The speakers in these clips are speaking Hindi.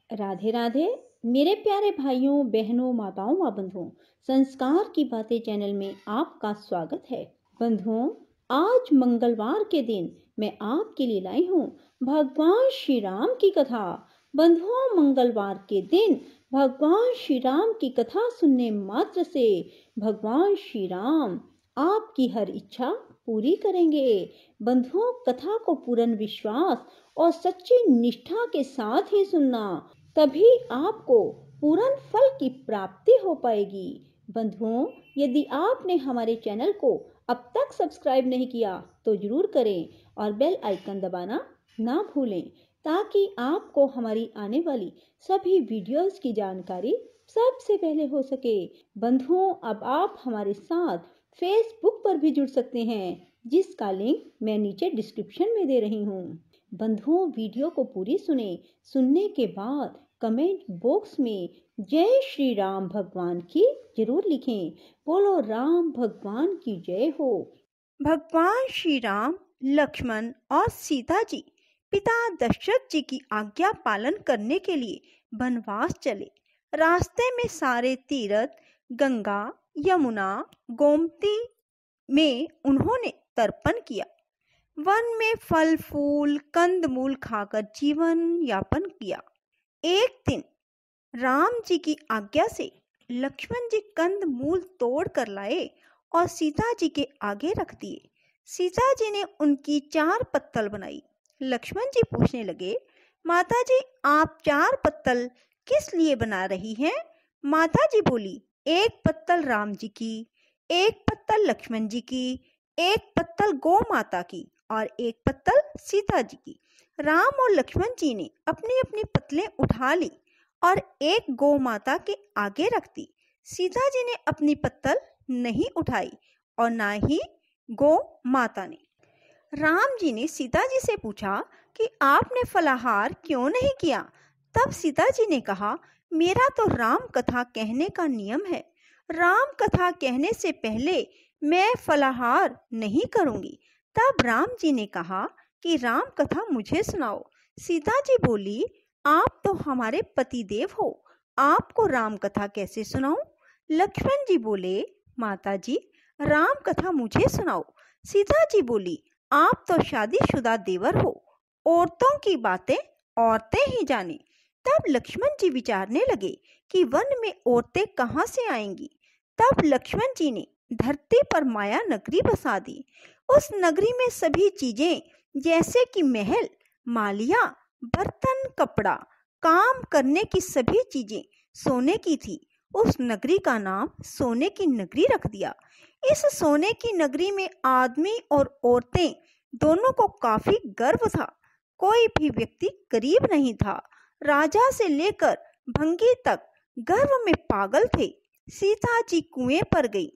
राधे राधे। मेरे प्यारे भाइयों बहनों माताओं व बंधुओं, संस्कार की बातें चैनल में आपका स्वागत है। बंधुओं, आज मंगलवार के दिन मैं आपके लिए लाई हूँ भगवान श्री राम की कथा। बंधुओं, मंगलवार के दिन भगवान श्री राम की कथा सुनने मात्र से भगवान श्री राम आपकी हर इच्छा पूरी करेंगे। बंधुओं, कथा को पूर्ण विश्वास और सच्ची निष्ठा के साथ ही सुनना, तभी आपको पूर्ण फल की प्राप्ति हो पाएगी। बंधुओं, यदि आपने हमारे चैनल को अब तक सब्सक्राइब नहीं किया तो जरूर करें और बेल आइकन दबाना ना भूलें, ताकि आपको हमारी आने वाली सभी वीडियोस की जानकारी सबसे पहले हो सके। बंधुओं, अब आप हमारे साथ फेसबुक पर भी जुड़ सकते हैं, जिसका लिंक मैं नीचे डिस्क्रिप्शन में दे रही हूँ। बंधुओं, वीडियो को पूरी सुनने के बाद कमेंट बॉक्स में जय श्री राम भगवान की जरूर लिखें। बोलो राम भगवान की जय हो। भगवान श्री राम, लक्ष्मण और सीता जी पिता दशरथ जी की आज्ञा पालन करने के लिए वनवास चले। रास्ते में सारे तीर्थ, गंगा, यमुना, गोमती में उन्होंने तर्पण किया। वन में फल फूल कंदमूल खाकर जीवन यापन किया। एक दिन राम जी की आज्ञा से लक्ष्मण जी कंदमूल तोड़ कर लाए और सीता जी के आगे रख दिए। सीता जी ने उनकी 4 पत्तल बनाई। लक्ष्मण जी पूछने लगे, माता जी आप 4 पत्तल किस लिए बना रही हैं? माता जी बोली, 1 पत्तल राम जी की, 1 पत्तल लक्ष्मण जी की, 1 पत्तल गौ माता की और 1 पत्तल सीता जी की। राम और लक्ष्मण जी ने अपनी अपनी पत्तलें उठा ली और एक गौ माता के आगे रख दी। सीता जी ने अपनी पत्तल नहीं उठाई और ना ही गौ माता ने। राम जी ने सीता जी से पूछा कि आपने फलाहार क्यों नहीं किया? तब सीता जी ने कहा, मेरा तो राम कथा कहने का नियम है। राम कथा कहने से पहले मैं फलाहार नहीं करूंगी। तब राम जी ने कहा कि राम कथा मुझे सुनाओ। सीता जी बोली, आप तो हमारे पतिदेव हो, आपको राम कथा कैसे सुनाऊं? लक्ष्मण जी बोले, माता जी राम कथा मुझे सुनाओ। सीता जी बोली, आप तो शादीशुदा देवर हो, औरतों की बातें औरतें ही जाने। तब लक्ष्मण जी विचारने लगे कि वन में औरतें कहाँ से आएंगी। तब लक्ष्मण जी ने धरती पर माया नगरी बसा दी। उस नगरी में सभी चीजें जैसे कि महल, मालिया, बर्तन, कपड़ा, काम करने की सभी चीजें सोने की थी। उस नगरी का नाम सोने की नगरी रख दिया। इस सोने की नगरी में आदमी और औरतें दोनों को काफी गर्व था। कोई भी व्यक्ति गरीब नहीं था। राजा से लेकर भंगी तक गर्व में पागल थे। सीता जी कुएं पर गई।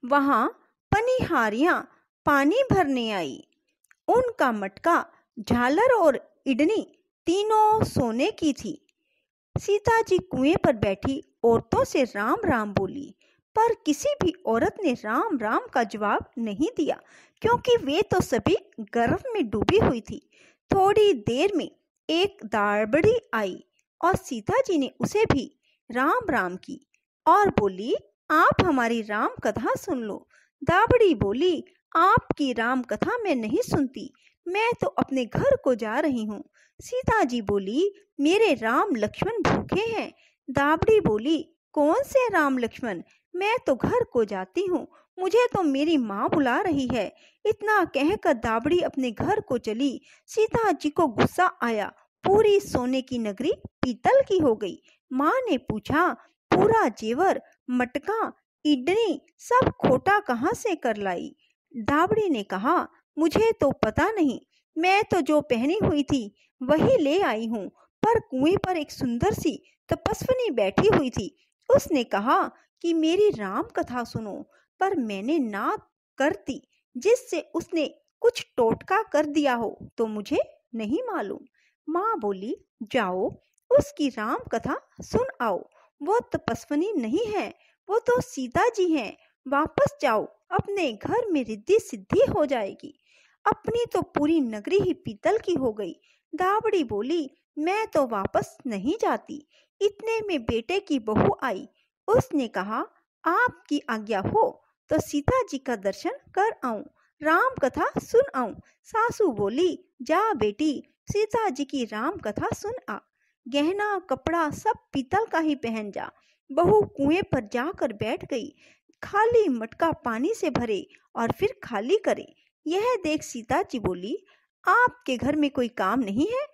वहां पनिहारियां पानी भरने आई। उनका मटका, झालर और इडनी तीनों सोने की थी। सीता जी कुएं पर बैठी औरतों से राम राम बोली, पर किसी भी औरत ने राम राम का जवाब नहीं दिया, क्योंकि वे तो सभी गर्व में डूबी हुई थी। थोड़ी देर में एक दाड़बड़ी आई और सीता जी ने उसे भी राम राम की और बोली, आप हमारी राम कथा सुन लो। दाबड़ी बोली, आपकी राम कथा मैं नहीं सुनती, मैं तो अपने घर को जा रही हूँ। सीता जी बोली, मेरे राम लक्ष्मण भूखे हैं। दाबड़ी बोली, कौन से राम लक्ष्मण? मैं तो घर को जाती हूँ, मुझे तो मेरी माँ बुला रही है। इतना कहकर दाबड़ी अपने घर को चली। सीता जी को गुस्सा आया। पूरी सोने की नगरी पीतल की हो गई। माँ ने पूछा, पूरा जेवर, मटका, इडली सब खोटा कहाँ से कर लाई? दाबड़ी ने कहा, मुझे तो पता नहीं, मैं तो जो पहनी हुई थी वही ले आई हूँ। पर कुएं पर एक सुंदर सी तपस्विनी बैठी हुई थी। उसने कहा कि मेरी राम कथा सुनो, पर मैंने ना कर दी, जिससे उसने कुछ टोटका कर दिया हो तो मुझे नहीं मालूम। माँ बोली, जाओ उसकी राम कथा सुन आओ। वो तपस्विनी नहीं है, वो तो सीता जी हैं। वापस जाओ, अपने घर में रिद्धि सिद्धि हो जाएगी। अपनी तो पूरी नगरी ही पीतल की हो गई। दाबड़ी बोली, मैं तो वापस नहीं जाती। इतने में बेटे की बहू आई। उसने कहा, आपकी आज्ञा हो तो सीता जी का दर्शन कर आऊं, राम कथा सुन आऊं। सासू बोली, जा बेटी, सीता जी की राम कथा सुन आ। गहना कपड़ा सब पीतल का ही पहन जा। बहू कुएं पर जाकर बैठ गई। खाली मटका पानी से भरे और फिर खाली करे। यह देख सीता जी बोली, आपके घर में कोई काम नहीं है?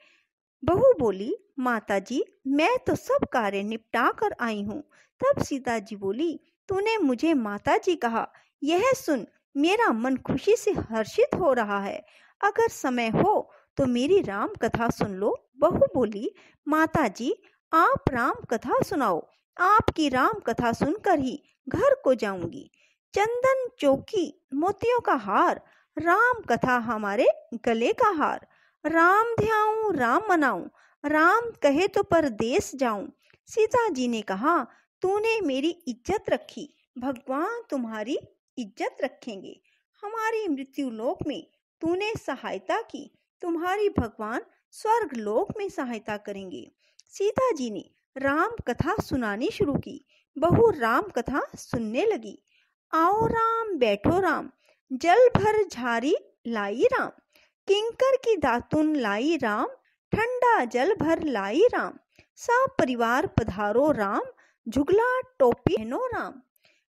बहू बोली, माता जी, मैं तो सब कार्य निपटा कर आई हूँ। तब सीता जी बोली, तूने मुझे माता जी कहा, यह सुन मेरा मन खुशी से हर्षित हो रहा है। अगर समय हो तो मेरी राम कथा सुन लो। बहू बोली, माता जी, आप राम कथा सुनाओ। आपकी राम कथा सुनकर ही घर को जाऊंगी। चंदन चौकी, मोतियों का हार, राम कथा हमारे गले का हार। राम ध्याऊं राम मनाऊं, राम कहे तो परदेस जाऊं। सीता जी ने कहा, तूने मेरी इज्जत रखी, भगवान तुम्हारी इज्जत रखेंगे। हमारी मृत्यु लोक में तूने सहायता की, तुम्हारी भगवान स्वर्ग लोक में सहायता करेंगे। सीता जी ने राम कथा सुनानी शुरू की। बहू राम कथा सुनने लगी। आओ राम बैठो राम, जल भर झारी लाई राम। किंकर की दातुन लाई राम, ठंडा जल भर लाई राम। सब परिवार पधारो राम, झुगला टोपी पहनो राम।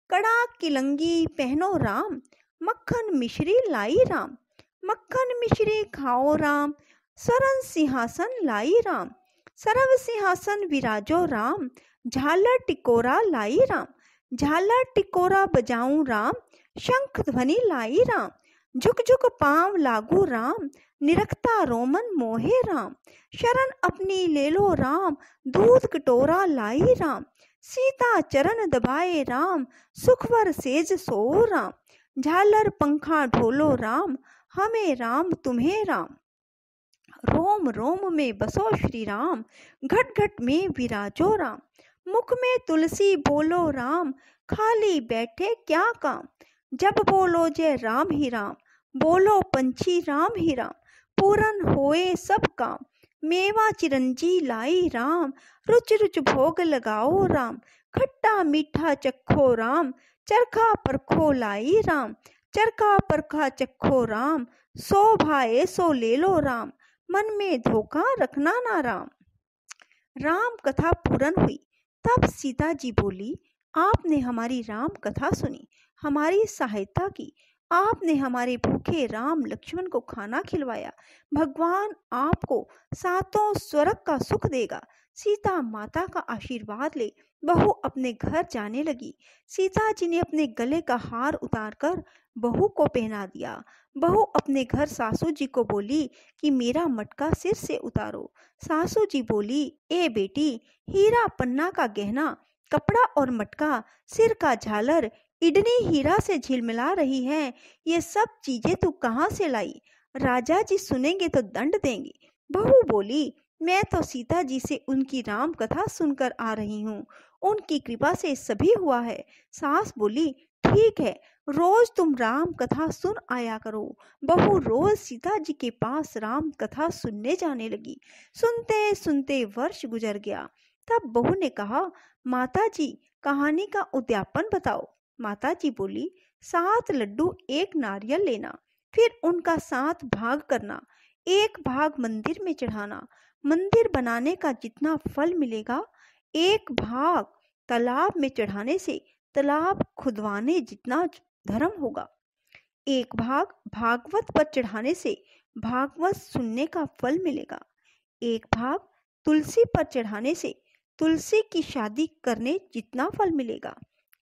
कड़ा किलंगी पहनो राम, मक्खन मिश्री लाई राम। मक्खन मिश्री खाओ राम, सरन सिंहासन लाई राम। सरव सिंहासन विराजो राम, झालर टिकोरा लाई राम। झालर टिकोरा बजाऊं राम, शंख ध्वनि लाई राम। झुक झुक पांव लागू राम, निरखता रोमन मोहे राम। शरण अपनी ले लो राम, दूध कटोरा लाई राम। सीता चरण दबाए राम, सुखवर सेज सो राम। झालर पंखा ढोलो राम, हमें राम तुम्हें राम। रोम रोम में बसो श्री राम, घट घट में विराजो राम। मुख में तुलसी बोलो राम, खाली बैठे क्या काम। जब बोलो जय राम ही राम, बोलो पंछी राम ही राम। पूरन होए सब काम, मेवा चिरंजी लाई राम। रुच रुच भोग लगाओ राम, खट्टा मीठा चखो राम। चरखा परखो लाई राम, चरखा परखा चखो राम। सो भाए सो ले लो राम, मन में धोखा रखना ना राम। राम कथा पूर्ण हुई। तब सीता जी बोली, आपने हमारी राम कथा सुनी, हमारी सहायता की। आपने हमारे भूखे राम लक्ष्मण को खाना खिलवाया। भगवान आपको सातों स्वर्ग का सुख देगा। सीता माता का आशीर्वाद ले बहू अपने घर जाने लगी। सीता जी ने अपने गले का हार उतारकर बहू को पहना दिया। बहू अपने घर सासू जी को बोली कि मेरा मटका सिर से उतारो। सासू जी बोली, ए बेटी, हीरा पन्ना का गहना, कपड़ा और मटका, सिर का झालर, इडनी हीरा से झिलमिला रही है, ये सब चीजें तू कहाँ से लाई? राजा जी सुनेंगे तो दंड देंगे। बहू बोली, मैं तो सीता जी से उनकी राम कथा सुनकर आ रही हूँ, उनकी कृपा से सभी हुआ है। सास बोली, ठीक है, रोज तुम राम कथा सुन आया करो। बहू रोज सीता जी के पास राम कथा सुनने जाने लगी। सुनते सुनते वर्ष गुजर गया। तब बहू ने कहा, माता जी, कहानी का उद्यापन बताओ। माता जी बोली, 7 लड्डू 1 नारियल लेना, फिर उनका 7 भाग करना। 1 भाग मंदिर में चढ़ाना। मंदिर बनाने का जितना फल मिलेगा, 1 भाग तालाब में चढ़ाने से तालाब खुदवाने जितना धर्म होगा। 1 भाग भागवत पर चढ़ाने से भागवत सुनने का फल मिलेगा। 1 भाग तुलसी पर चढ़ाने से तुलसी की शादी करने जितना फल मिलेगा।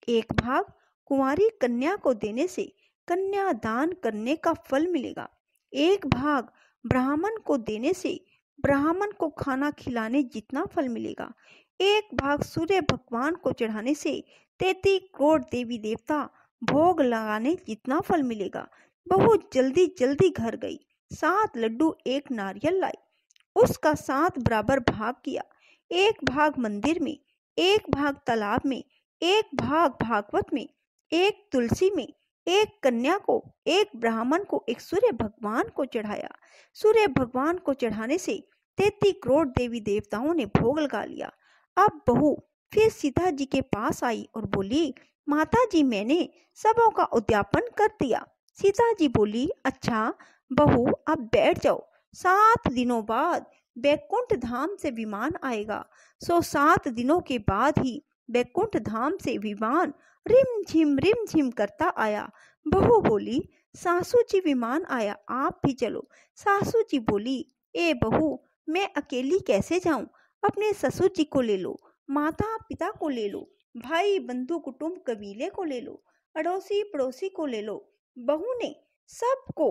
1 भाग कुंवारी कन्या को देने से कन्या दान करने का फल मिलेगा। 1 भाग ब्राह्मण को देने से ब्राह्मण को खाना खिलाने जितना फल मिलेगा। 1 भाग सूर्य भगवान को चढ़ाने से 33 करोड़ देवी देवता भोग लगाने जितना फल मिलेगा। बहुत जल्दी जल्दी घर गई। 7 लड्डू 1 नारियल लाई, उसका 7 बराबर भाग किया। 1 भाग मंदिर में, 1 भाग तालाब में, 1 भाग भागवत में, 1 तुलसी में, 1 कन्या को, 1 ब्राह्मण को, 1 सूर्य भगवान को चढ़ाया। सूर्य भगवान को चढ़ाने से 33 करोड़ देवी देवताओं ने भोग लगा लिया। अब बहू फिर सीता जी के पास आई और बोली, माता जी मैंने सबों का उद्यापन कर दिया। सीता जी बोली, अच्छा बहू अब बैठ जाओ, 7 दिनों बाद बैकुंठ धाम से विमान आएगा। 7 दिनों के बाद ही बैकुंठ धाम से विमान रिम झिम करता आया। बहू बोली, सासू जी विमान आया, आप भी चलो। सासू जी बोली, ए बहू मैं अकेली कैसे जाऊं, अपने ससुर जी को ले लो, माता पिता को ले लो, भाई बंधु कुटुंब कबीले को ले लो, अड़ोसी पड़ोसी को ले लो। बहू ने सबको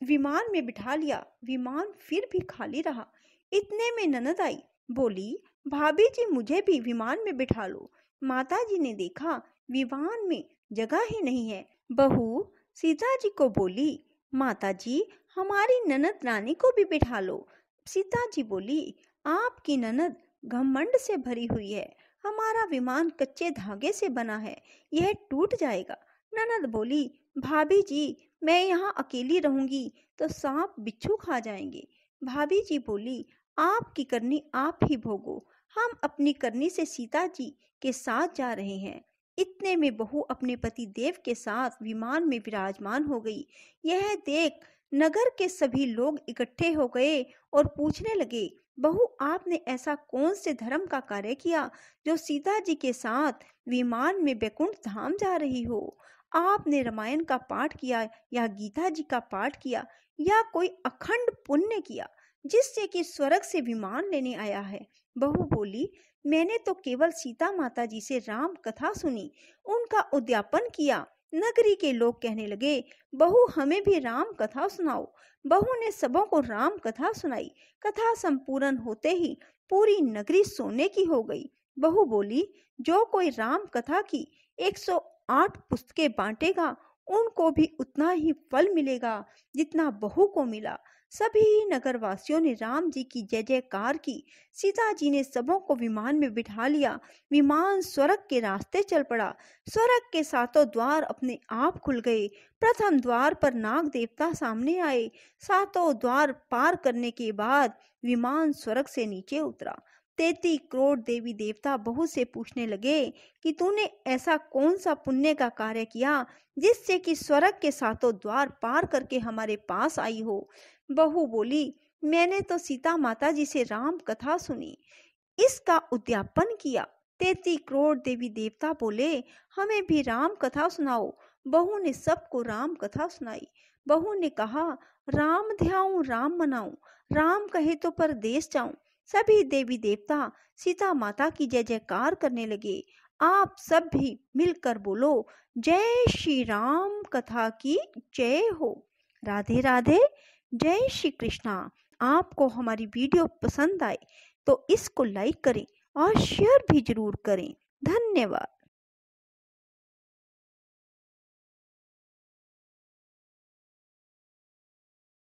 विमान में बिठा लिया। विमान फिर भी खाली रहा। इतने में ननद आई, बोली, भाभी जी मुझे भी विमान में बिठा लो। माता जी ने देखा विमान में जगह ही नहीं है। बहू सीता जी को बोली, माता जी हमारी ननद रानी को भी बिठा लो। सीता जी बोली, आपकी ननद घमंड से भरी हुई है, हमारा विमान कच्चे धागे से बना है, यह टूट जाएगा। ननद बोली, भाभी जी मैं यहाँ अकेली रहूंगी तो सांप बिच्छू खा जाएंगे। भाभी जी बोली, आपकी करनी आप ही भोगो, हम अपनी करनी से सीता जी के साथ जा रहे हैं। इतने में बहू अपने पति देव के साथ विमान में विराजमान हो गई। यह देख नगर के सभी लोग इकट्ठे हो गए और पूछने लगे, बहू आपने ऐसा कौन से धर्म का कार्य किया जो सीता जी के साथ विमान में बैकुंठ धाम जा रही हो? आपने रामायण का पाठ किया या गीता जी का पाठ किया या कोई अखंड पुण्य किया जिससे कि स्वर्ग से विमान लेने आया है? बहू बोली, मैंने तो केवल सीता माता जी से राम कथा सुनी, उनका उद्यापन किया। नगरी के लोग कहने लगे, बहू हमें भी राम कथा सुनाओ। बहू ने सबों को राम कथा सुनाई। कथा संपूर्ण होते ही पूरी नगरी सोने की हो गई। बहू बोली, जो कोई राम कथा की 108 पुस्तकें बांटेगा उनको भी उतना ही फल मिलेगा जितना बहू को मिला। सभी नगरवासियों ने राम जी की जय जयकार की। सीता जी ने सबों को विमान में बिठा लिया। विमान स्वर्ग के रास्ते चल पड़ा। स्वर्ग के 7 द्वार अपने आप खुल गए। प्रथम द्वार पर नाग देवता सामने आए। 7 द्वार पार करने के बाद विमान स्वर्ग से नीचे उतरा। 33 करोड़ देवी देवता बहू से पूछने लगे कि तूने ऐसा कौन सा पुण्य का कार्य किया जिससे कि स्वर्ग के 7 द्वार पार करके हमारे पास आई हो? बहू बोली, मैंने तो सीता माता जी से राम कथा सुनी, इसका उद्यापन किया। 33 करोड़ देवी देवता बोले, हमें भी राम कथा सुनाओ। बहू ने सबको राम कथा सुनाई। बहू ने कहा, राम ध्याऊं राम मनाऊं, राम कहे तो परदेश जाऊं। सभी देवी देवता सीता माता की जय जयकार करने लगे। आप सब भी मिलकर बोलो, जय श्री राम कथा की जय हो। राधे राधे, जय श्री कृष्णा। आपको हमारी वीडियो पसंद आए तो इसको लाइक करें और शेयर भी जरूर करें। धन्यवाद।